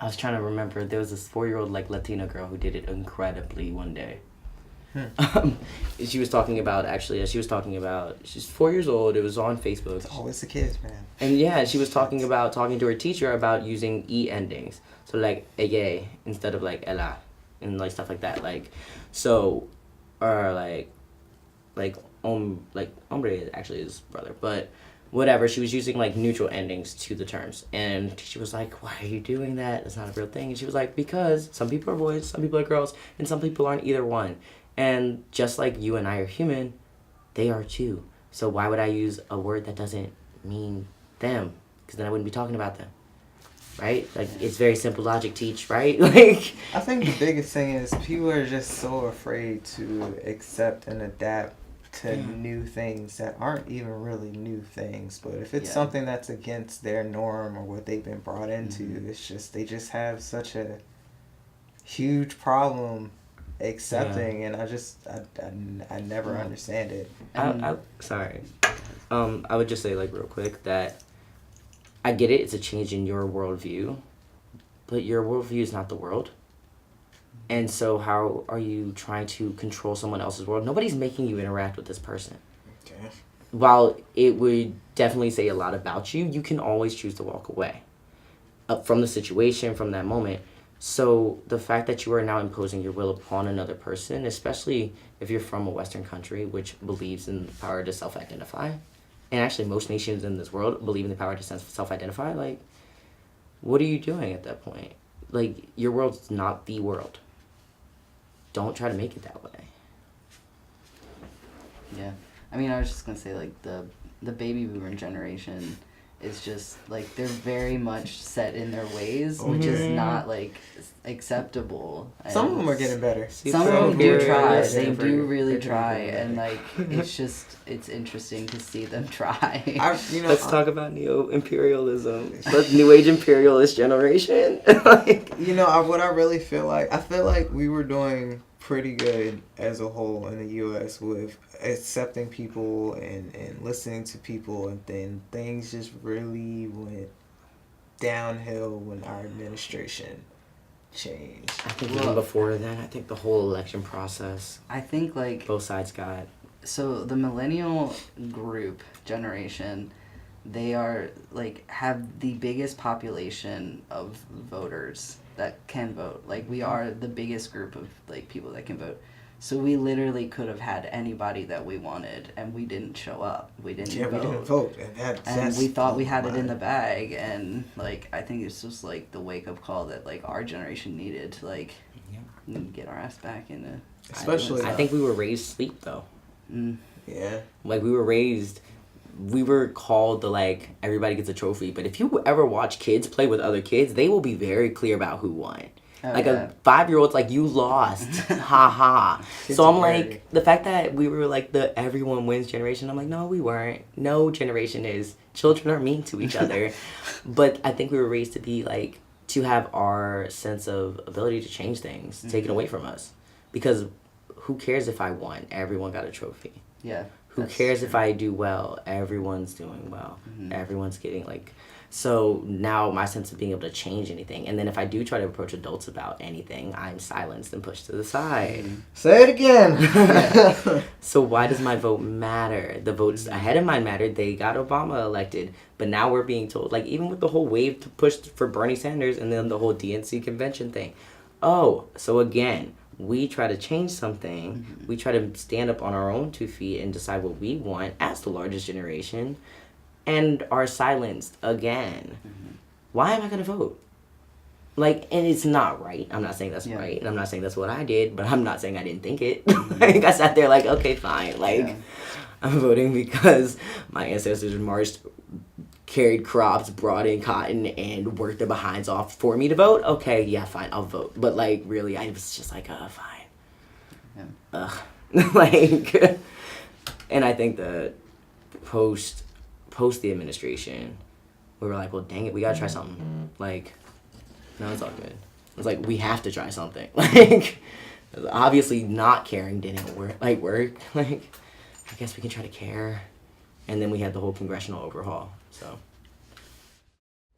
I was trying to remember. There was this 4-year-old like Latina girl who did it incredibly one day. She was talking about she's 4 years old. It was on Facebook. It's always the kids, man. And yeah, she was talking to her teacher about using e endings. So like ella instead of like ella and like stuff like that. Like so or like hombre actually is brother, but whatever, she was using like neutral endings to the terms, and she was like, why are you doing that? It's not a real thing. And she was like, because some people are boys, some people are girls, and some people aren't either one. And just like you and I are human, they are too. So why would I use a word that doesn't mean them? Because then I wouldn't be talking about them, right? Like, it's very simple logic, teach, right? Like, I think the biggest thing is people are just so afraid to accept and adapt to new things that aren't even really new things. But if it's something that's against their norm or what they've been brought into, it's just they just have such a huge problem accepting, and I never understand it. Sorry. I would just say, like, real quick that I get it. It's a change in your worldview, but your worldview is not the world. And so how are you trying to control someone else's world? Nobody's making you interact with this person. Okay. While it would definitely say a lot about you, you can always choose to walk away from the situation, from that moment. So the fact that you are now imposing your will upon another person, especially if you're from a Western country which believes in the power to self-identify, and actually most nations in this world believe in the power to self-identify, like, what are you doing at that point? Like, your world's not the world. Don't try to make it that way. Yeah. I mean, I was just going to say, like, the baby boomer generation is just, like, they're very much set in their ways, which is not, like, acceptable. And some of them are getting better. Some of them do try. They do really try. And, like, it's just, it's interesting to see them try. Let's talk about neo-imperialism. New Age imperialist generation. What I really feel like we were doing pretty good as a whole in the U.S. with accepting people and listening to people, and then things just really went downhill when our administration changed. I think even before then, I think the whole election process, I think, like, both sides got. So the millennial group generation, they are, like, have the biggest population of voters that can vote. Like, we are the biggest group of, like, people that can vote. So we literally could have had anybody that we wanted, and we didn't show up. We didn't vote. We didn't vote. And we thought we had it in the bag, and, like, I think it's just, like, the wake-up call that, like, our generation needed to, like, get our ass back into... Especially... I think we were raised sleep, though. Yeah. Like, we were called the, like, everybody gets a trophy. But if you ever watch kids play with other kids, they will be very clear about who won. A 5-year-old's like, you lost. Ha ha. So I'm like, the fact that we were like the everyone wins generation, I'm like, no, we weren't. No generation is. Children are mean to each other. But I think we were raised to be like, to have our sense of ability to change things taken away from us. Because who cares if I won? Everyone got a trophy. Yeah. Who cares if I do well? Everyone's doing well. Everyone's getting, like... So now my sense of being able to change anything. And then if I do try to approach adults about anything, I'm silenced and pushed to the side. Say it again! So why does my vote matter? The votes ahead of mine mattered. They got Obama elected. But now we're being told, like, even with the whole wave to push for Bernie Sanders and then the whole DNC convention thing. Oh, so again... We try to change something. We try to stand up on our own 2 feet and decide what we want as the largest generation, and are silenced again. Why am I going to vote? Like, and it's not right. I'm not saying that's right, and I'm not saying that's what I did, but I'm not saying I didn't think it. Like, I sat there like, okay, fine. Like, I'm voting because my ancestors marched, carried crops, brought in cotton, and worked their behinds off for me to vote. Okay, yeah, fine, I'll vote. But, like, really, I was just like, fine. Like, and I think that post the administration, we were like, well, dang it, we gotta try something. Like, no, it's all good. It's like, we have to try something. Like, obviously not caring didn't work. Like, I guess we can try to care. And then we had the whole congressional overhaul, so.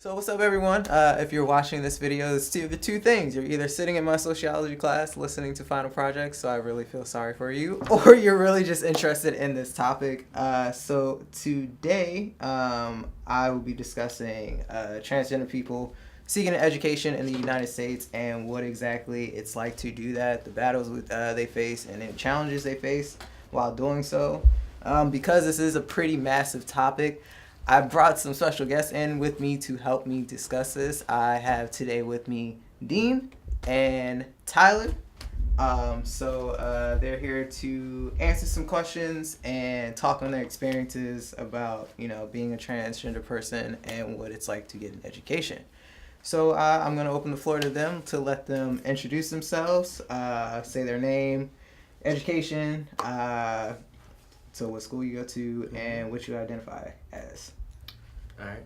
So what's up, everyone? If you're watching this video, it's the two things. You're either sitting in my sociology class listening to final projects, so I really feel sorry for you, or you're really just interested in this topic. So today, I will be discussing transgender people seeking an education in the United States and what exactly it's like to do that, the battles they face, and the challenges they face while doing so. Because this is a pretty massive topic, I brought some special guests in with me to help me discuss this. I have today with me Dean and Tyler. They're here to answer some questions and talk on their experiences about, being a transgender person and what it's like to get an education. So I'm going to open the floor to them to let them introduce themselves, say their name, education, so what school you go to, and what you identify as. All right.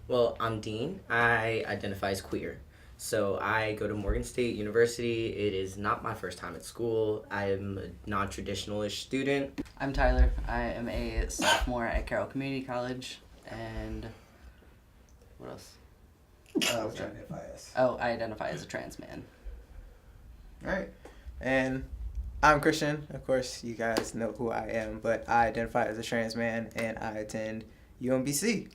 Well, I'm Dean. I identify as queer. So I go to Morgan State University. It is not my first time at school. I am a non-traditional-ish student. I'm Tyler. I am a sophomore at Carroll Community College. And what else? What you identify as. Oh, I identify as a trans man. All right. And I'm Christian. Of course, you guys know who I am, but I identify as a trans man, and I attend UMBC.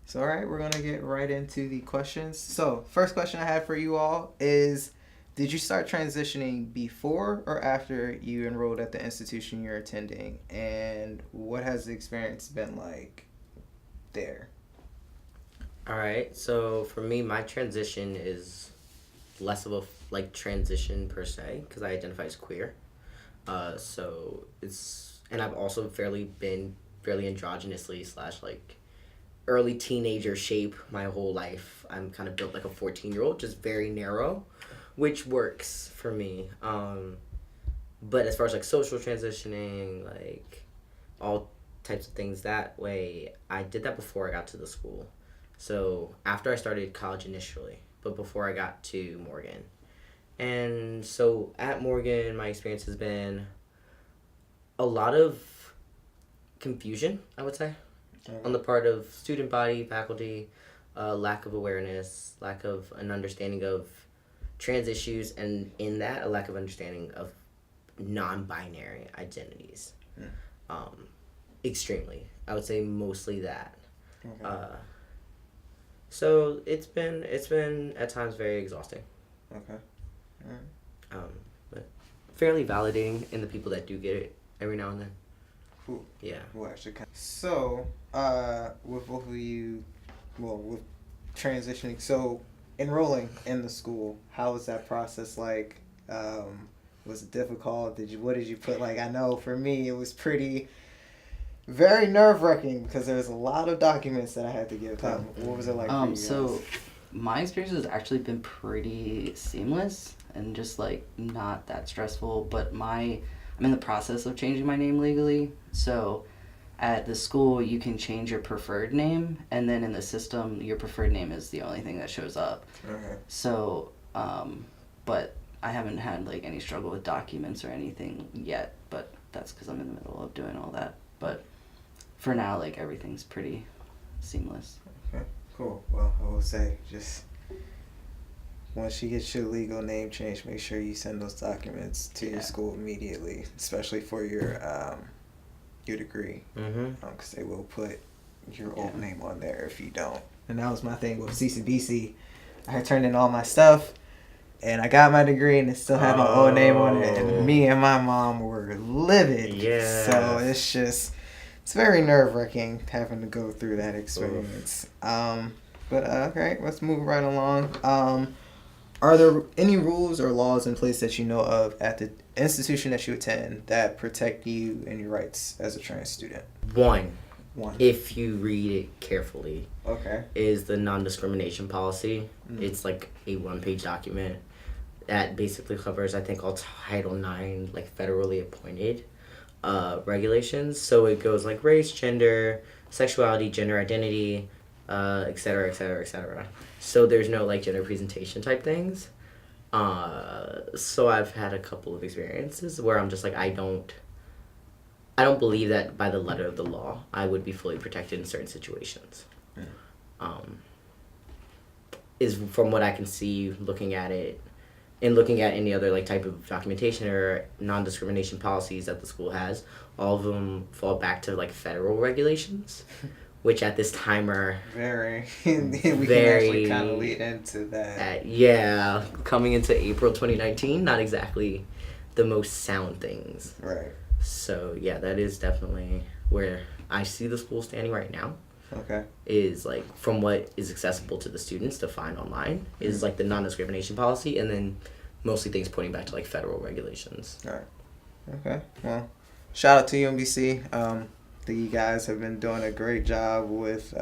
So, all right, we're going to get right into the questions. So, first question I have for you all is, did you start transitioning before or after you enrolled at the institution you're attending? And what has the experience been like there? All right. So for me, my transition is less of a transition per se because I identify as queer. And I've also been fairly androgynously / early teenager shape my whole life. I'm kind of built like a 14-year-old, just very narrow, which works for me. But as far as social transitioning, all types of things that way, I did that before I got to the school. So after I started college initially, but before I got to Morgan. And so at Morgan, my experience has been a lot of confusion, I would say, on the part of student body, faculty, lack of awareness, lack of an understanding of trans issues, and in that, a lack of understanding of non-binary identities. Extremely. I would say mostly that. Okay. So it's been at times very exhausting. Okay. All right. But fairly validating in the people that do get it every now and then. Cool. Yeah. Well, actually, so with both of you, with transitioning, so enrolling in the school, how was that process like? Was it difficult? What did you put? I know for me, it was very nerve-wracking because there was a lot of documents that I had to give them. What was it like for you guys? So my experience has actually been pretty seamless and just not that stressful, but I'm in the process of changing my name legally. So at the school, you can change your preferred name, and then in the system, your preferred name is the only thing that shows up. Okay. So, but I haven't had any struggle with documents or anything yet, but that's because I'm in the middle of doing all that. But for now, everything's pretty seamless. Okay, cool. Well, I will say, just once you get your legal name changed, make sure you send those documents to your school immediately, especially for your degree, because they will put your old name on there if you don't. And that was my thing with CCBC. I had turned in all my stuff, and I got my degree, and it still had my old name on it. And me and my mom were livid. Yeah. So it's very nerve-wracking having to go through that experience. Okay, let's move right along. Are there any rules or laws in place that you know of at the institution that you attend that protect you and your rights as a trans student? One. If you read it carefully. Okay. Is the non-discrimination policy. It's a one-page document that basically covers, I think, all Title IX, federally appointed regulations. So it goes race, gender, sexuality, gender identity, et cetera, et cetera, et cetera. So there's no gender presentation type things. So I've had a couple of experiences where I'm just I don't believe that by the letter of the law I would be fully protected in certain situations. is from what I can see looking at it and looking at any other like type of documentation or non-discrimination policies that the school has, all of them fall back to like federal regulations, which at this time are very we can very actually kind of lead into that. yeah, coming into April 2019, not exactly the most sound things. Right. So yeah, that is definitely where I see the school standing right now. Okay. Is like from what is accessible to the students to find online is like the non-discrimination policy, and then mostly things pointing back to like federal regulations. All right. Okay. Well, shout out to UMBC. You guys have been doing a great job with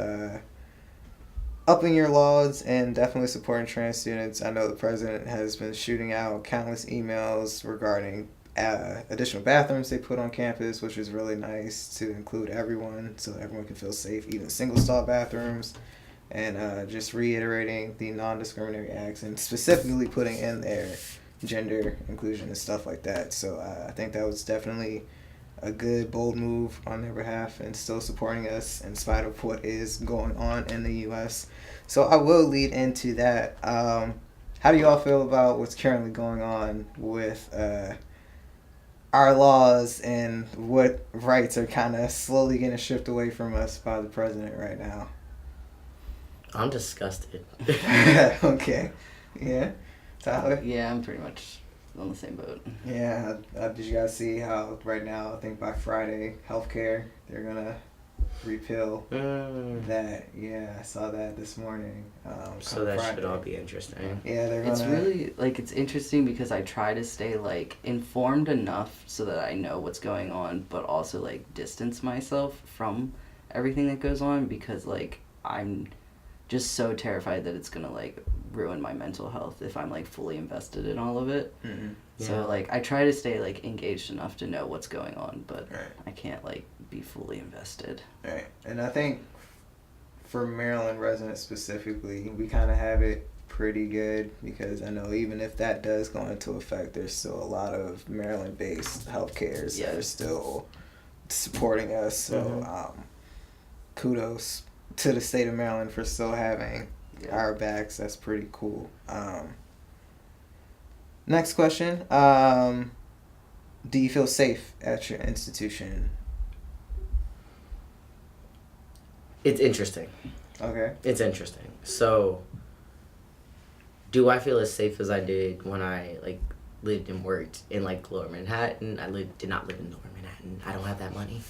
upping your laws and definitely supporting trans students. I know the president has been shooting out countless emails regarding additional bathrooms they put on campus, which is really nice to include everyone so everyone can feel safe, even single stall bathrooms, and just reiterating the non-discriminatory acts and specifically putting in there gender inclusion and stuff like that. So I think that was definitely a good, bold move on their behalf and still supporting us in spite of what is going on in the U.S. So I will lead into that. How do you all feel about what's currently going on with our laws and what rights are kind of slowly getting stripped away from us by the president right now? I'm disgusted. Okay. Yeah. Tyler? Yeah, I'm pretty much on the same boat. Yeah. Did you guys see how right now, I think by Friday, healthcare, they're going to repeal that? Yeah, I saw that this morning. So that Friday. should all be interesting. Yeah, they're It's gonna. really like it's interesting because I try to stay like informed enough so that I know what's going on, but also like distance myself from everything that goes on because like I'm just so terrified that it's gonna like ruin my mental health if I'm like fully invested in all of it. Mm-hmm. Yeah. So like I try to stay like engaged enough to know what's going on, but Right. I can't like be fully invested. Right. And I think for Maryland residents specifically, we kind of have it pretty good because I know even if that does go into effect, there's still a lot of Maryland-based healthcares that are still supporting us. So kudos to the state of Maryland for still having our backs. That's pretty cool. Next question. Do you feel safe at your institution? It's interesting. Okay. It's interesting. So, do I feel as safe as I did when I like lived and worked in like Lower Manhattan? Did not live in Lower Manhattan. I don't have that money,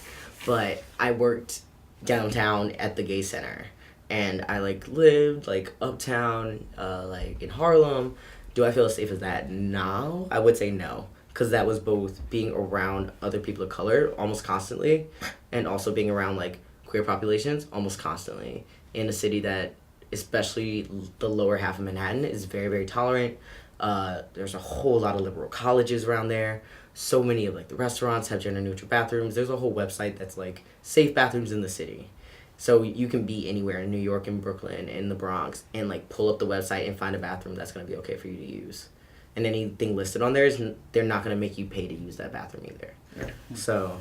but I worked downtown at the gay center, and I like lived like uptown, like in Harlem. Do I feel as safe as that now? I would say no, because that was both being around other people of color almost constantly, and also being around like queer populations almost constantly in a city that, especially the lower half of Manhattan, is very, very tolerant. There's a whole lot of liberal colleges around there. So many of like the restaurants have gender neutral bathrooms. There's a whole website that's like safe bathrooms in the city. So you can be anywhere in New York, in Brooklyn, in the Bronx, and like pull up the website and find a bathroom that's going to be okay for you to use. And anything listed on there, they're not going to make you pay to use that bathroom either. Yeah. So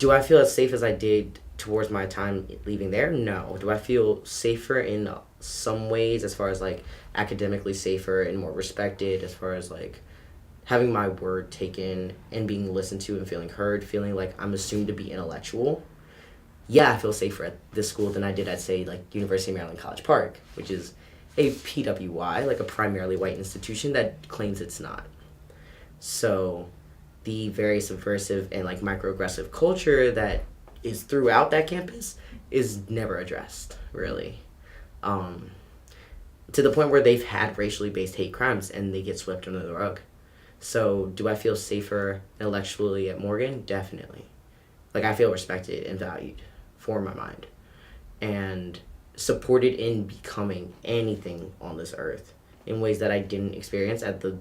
do I feel as safe as I did towards my time leaving there? No. Do I feel safer in some ways, as far as like academically safer and more respected, as far as like having my word taken and being listened to and feeling heard, feeling like I'm assumed to be intellectual? Yeah, I feel safer at this school than I did at, say, like University of Maryland College Park, which is a PWI, like a primarily white institution that claims it's not. So the very subversive and like microaggressive culture that is throughout that campus is never addressed, really. To the point where they've had racially based hate crimes and they get swept under the rug. So do I feel safer intellectually at Morgan? Definitely. Like, I feel respected and valued for my mind and supported in becoming anything on this earth in ways that I didn't experience at the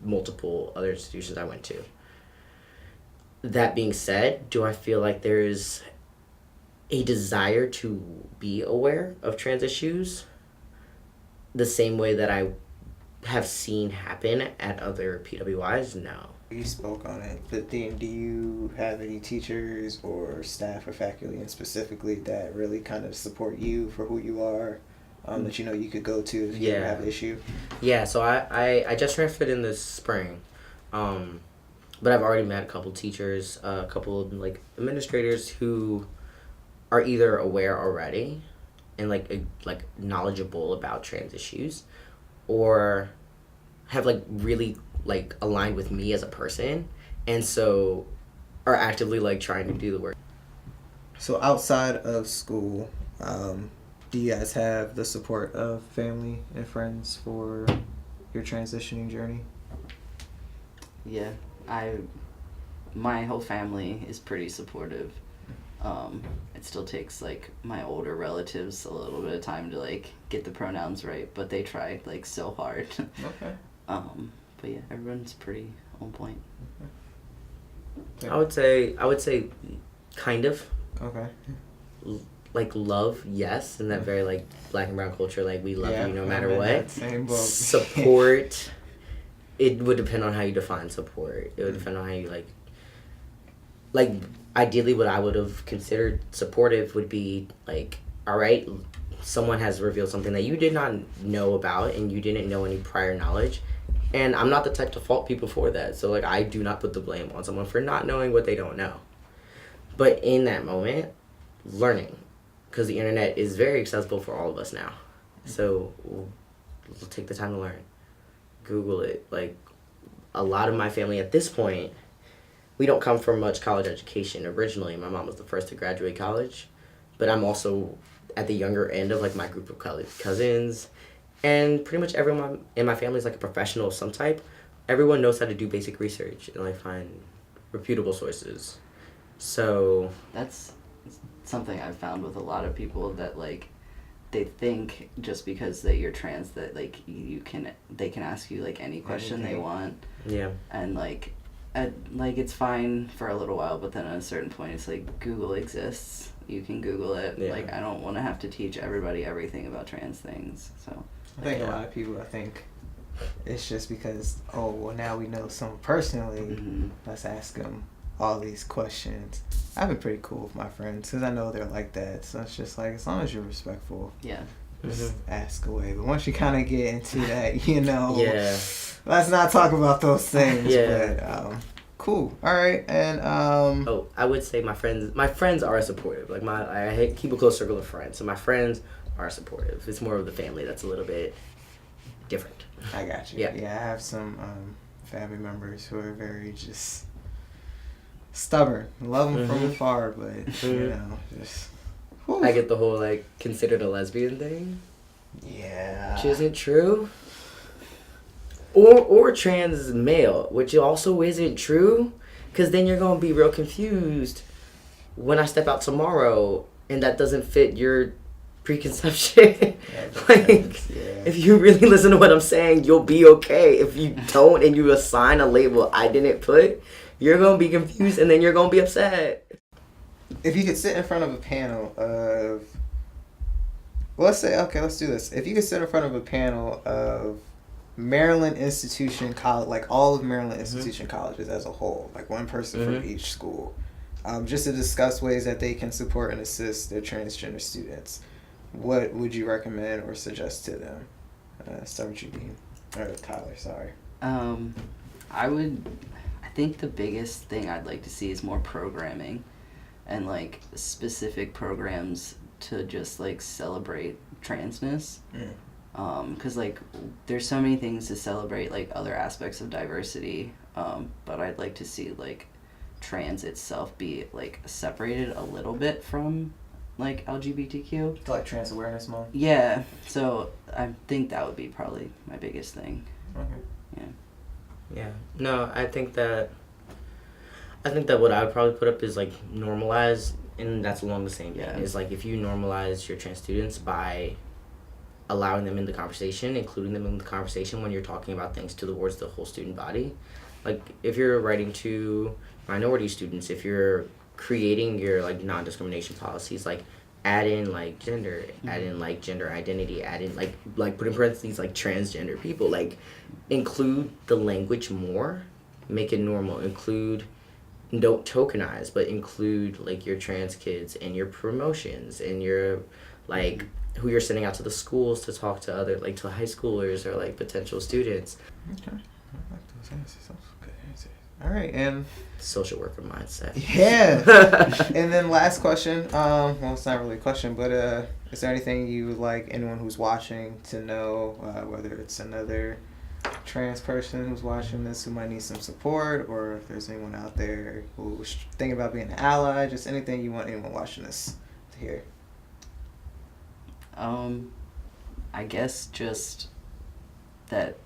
multiple other institutions I went to. That being said, do I feel like there's a desire to be aware of trans issues the same way that I have seen happen at other PWIs? No. You spoke on it, but then do you have any teachers or staff or faculty and specifically that really kind of support you for who you are that you could go to if you have an issue? Yeah, so I just transferred in this spring, but I've already met a couple teachers, a couple of like administrators who are either aware already and like knowledgeable about trans issues, or have like really like aligned with me as a person, and so are actively like trying to do the work. So outside of school, do you guys have the support of family and friends for your transitioning journey? Yeah, my whole family is pretty supportive. It still takes like my older relatives a little bit of time to like get the pronouns right, but they try like so hard. Okay. But yeah, everyone's pretty on point. I would say kind of. Okay. Like love, yes, in that very like black and brown culture, like we love you no matter I'm in what. that same boat. Support, it would depend on how you define support. It would depend on how you like ideally what I would have considered supportive would be like, all right, someone has revealed something that you did not know about and you didn't know any prior knowledge, and I'm not the type to fault people for that. So like I do not put the blame on someone for not knowing what they don't know. But in that moment, learning, because the internet is very accessible for all of us now. So we'll take the time to learn. Google it. Like a lot of my family at this point, we don't come from much college education. Originally, my mom was the first to graduate college, but I'm also at the younger end of like my group of college cousins, and pretty much everyone in my family is like a professional of some type. Everyone knows how to do basic research and like find reputable sources. So That's something I've found with a lot of people, that like they think just because that you're trans that like they can ask you like any question they want. Yeah. And like it's fine for a little while, but then at a certain point it's like Google exists, you can Google it. Yeah. Like I don't want to have to teach everybody everything about trans things. So I think a lot of people, it's just because, oh, well, now we know someone personally, let's ask them all these questions. I've been pretty cool with my friends because I know they're like that. So it's just like, as long as you're respectful, yeah, just ask away. But once you kind of get into that, Yeah. let's not talk about those things. Yeah. But cool. All right. And Oh, I would say my friends are supportive. Like I keep a close circle of friends, so my friends are supportive. It's more of the family that's a little bit different. I got you. Yeah, I have some family members who are very just stubborn. Love them from afar, but just. Whew. I get the whole like considered a lesbian thing. Yeah. Which isn't true. Or trans male, which also isn't true, because then you're gonna be real confused when I step out tomorrow and that doesn't fit your preconception. If you really listen to what I'm saying, you'll be okay. If you don't and you assign a label I didn't put, you're gonna be confused and then you're gonna be upset. If you could sit in front of a panel of, let's do this. If you could sit in front of a panel of Maryland institution college, like all of Maryland institution colleges as a whole, like one person from each school, just to discuss ways that they can support and assist their transgender students, what would you recommend or suggest to them? Start with you, Dean. Or Tyler, sorry. I think the biggest thing I'd like to see is more programming, and like specific programs to just like celebrate transness. Because like there's so many things to celebrate, like other aspects of diversity, but I'd like to see like trans itself be like separated a little bit from like LGBTQ. Like Trans Awareness Month? Yeah, so I think that would be probably my biggest thing. Okay. Yeah. No, I think that what I would probably put up is like normalize, and that's along the same vein. Is like if you normalize your trans students by allowing them in the conversation, including them in the conversation when you're talking about things towards the whole student body. Like if you're writing to minority students, if you're creating your like non-discrimination policies, like add in like gender, add in like gender identity, add in like put in parentheses like transgender people, like include the language more, make it normal, include, don't tokenize, but include like your trans kids and your promotions and your like who you're sending out to the schools to talk to other, like, to high schoolers or, like, potential students. Okay. I like those answers. Those are good answers. All right, and Social worker mindset. yeah. And then last question. Well, it's not really a question, but is there anything you would like anyone who's watching to know, whether it's another trans person who's watching this who might need some support, or if there's anyone out there who's thinking about being an ally, just anything you want anyone watching this to hear? I guess just that,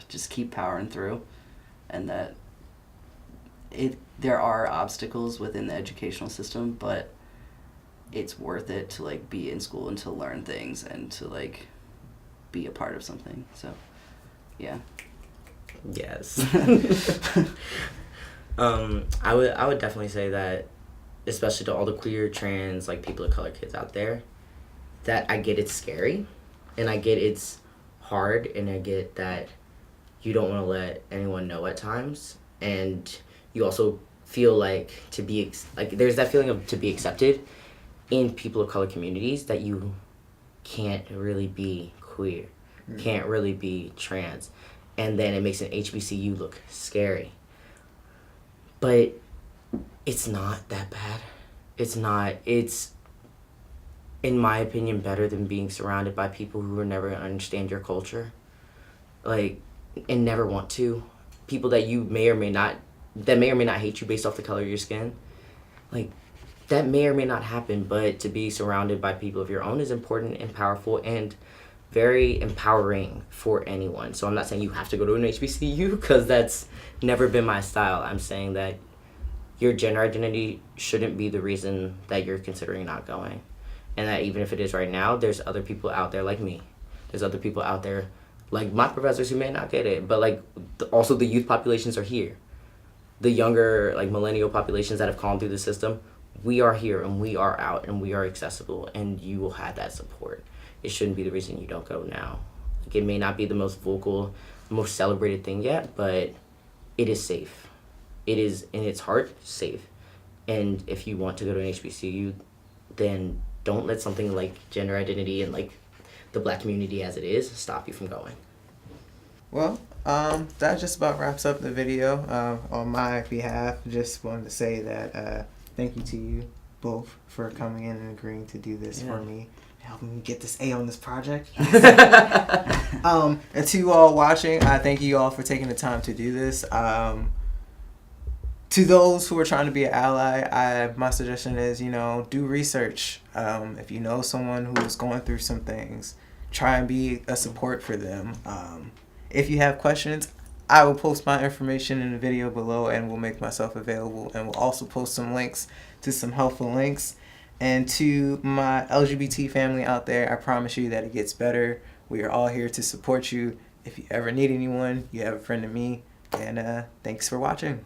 just keep powering through, and that there are obstacles within the educational system, but it's worth it to, like, be in school and to learn things and to, like, be a part of something. So, yeah. Yes. I would definitely say that, especially to all the queer, trans, like, people of color kids out there, that I get it's scary, and I get it's hard, and I get that you don't want to let anyone know at times, and you also feel like to be like there's that feeling of to be accepted in people of color communities, that you can't really be queer, can't really be trans, and then it makes an HBCU look scary. But it's not that bad. It's not. It's, in my opinion, better than being surrounded by people who will never understand your culture, like, and never want to. People that you may or may not hate you based off the color of your skin. Like, that may or may not happen, but to be surrounded by people of your own is important and powerful and very empowering for anyone. So I'm not saying you have to go to an HBCU, because that's never been my style. I'm saying that your gender identity shouldn't be the reason that you're considering not going. And that even if it is right now, there's other people out there like me. There's other people out there like my professors who may not get it, but, like, also the youth populations are here. The younger, like, millennial populations that have gone through the system, we are here and we are out and we are accessible, and you will have that support. It shouldn't be the reason you don't go now. Like, it may not be the most vocal, most celebrated thing yet, but it is safe. It is, in its heart, safe. And if you want to go to an HBCU, then don't let something like gender identity and, like, the Black community as it is stop you from going. Well, that just about wraps up the video. On my behalf, just wanted to say that thank you to you both for coming in and agreeing to do this for me, helping me get this A on this project. And to you all watching, I thank you all for taking the time to do this. To those who are trying to be an ally, my suggestion is, do research. If you know someone who's going through some things, try and be a support for them. If you have questions, I will post my information in the video below and will make myself available, and will also post some links to some helpful links. And to my LGBT family out there, I promise you that it gets better. We are all here to support you. If you ever need anyone, you have a friend in me. And thanks for watching.